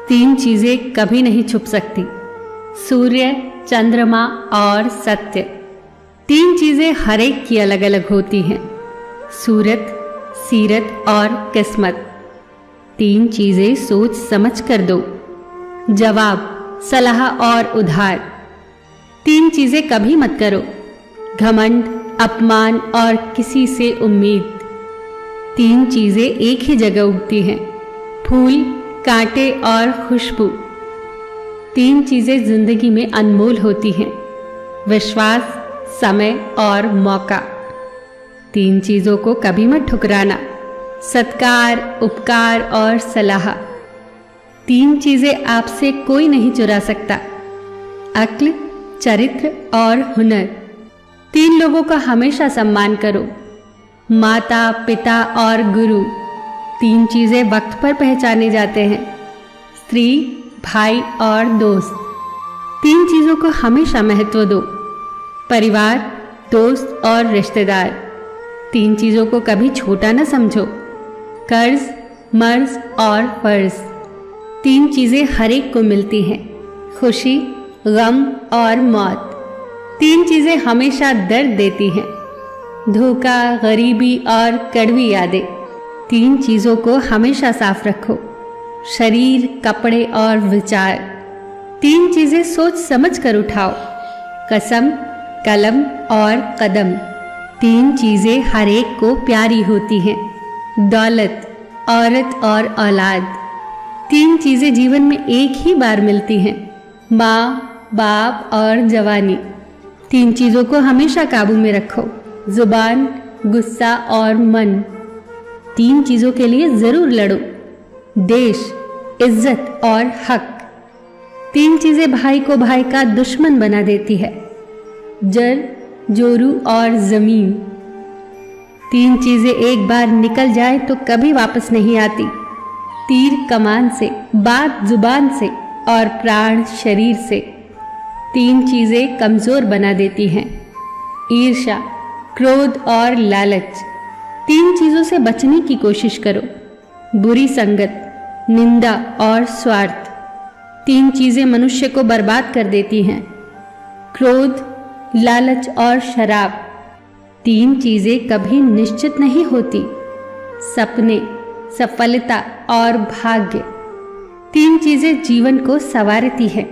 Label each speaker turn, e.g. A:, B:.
A: तीन चीजें कभी नहीं छुप सकती, सूर्य, चंद्रमा और सत्य। तीन चीजें हर एक की अलग अलग होती हैं, सूरत, सीरत और किस्मत। तीन चीजें सोच समझ कर दो, जवाब, सलाह और उधार। तीन चीजें कभी मत करो, घमंड, अपमान और किसी से उम्मीद। तीन चीजें एक ही जगह उगती हैं, फूल, कांटे और खुशबू। तीन चीजें जिंदगी में अनमोल होती हैं, विश्वास, समय और मौका। तीन चीजों को कभी मत ठुकराना, सत्कार, उपकार और सलाह। तीन चीजें आपसे कोई नहीं चुरा सकता, अक्ल, चरित्र और हुनर। तीन लोगों का हमेशा सम्मान करो, माता, पिता और गुरु। तीन चीजें वक्त पर पहचाने जाते हैं, स्त्री, भाई और दोस्त। तीन चीजों को हमेशा महत्व दो, परिवार, दोस्त और रिश्तेदार। तीन चीजों को कभी छोटा न समझो, कर्ज, मर्ज और फर्ज। तीन चीजें हर एक को मिलती हैं, खुशी, गम और मौत। तीन चीजें हमेशा दर्द देती हैं, धोखा, गरीबी और कड़वी यादें। तीन चीजों को हमेशा साफ रखो, शरीर, कपड़े और विचार। तीन चीजें सोच समझ कर उठाओ, कसम, कलम और कदम। तीन चीजें हर एक को प्यारी होती हैं, दौलत, औरत और औलाद। तीन चीजें जीवन में एक ही बार मिलती हैं, माँ, बाप और जवानी। तीन चीजों को हमेशा काबू में रखो, जुबान, गुस्सा और मन। तीन चीजों के लिए जरूर लड़ो, देश, इज्जत और हक। तीन चीजें भाई को भाई का दुश्मन बना देती है, जड़, जोरू और जमीन। तीन चीजें एक बार निकल जाए तो कभी वापस नहीं आती, तीर कमान से, बात जुबान से और प्राण शरीर से। तीन चीजें कमजोर बना देती हैं, ईर्ष्या, क्रोध और लालच। तीन चीजों से बचने की कोशिश करो, बुरी संगत, निंदा और स्वार्थ। तीन चीजें मनुष्य को बर्बाद कर देती हैं, क्रोध, लालच और शराब। तीन चीजें कभी निश्चित नहीं होती, सपने, सफलता और भाग्य। तीन चीजें जीवन को संवारती हैं,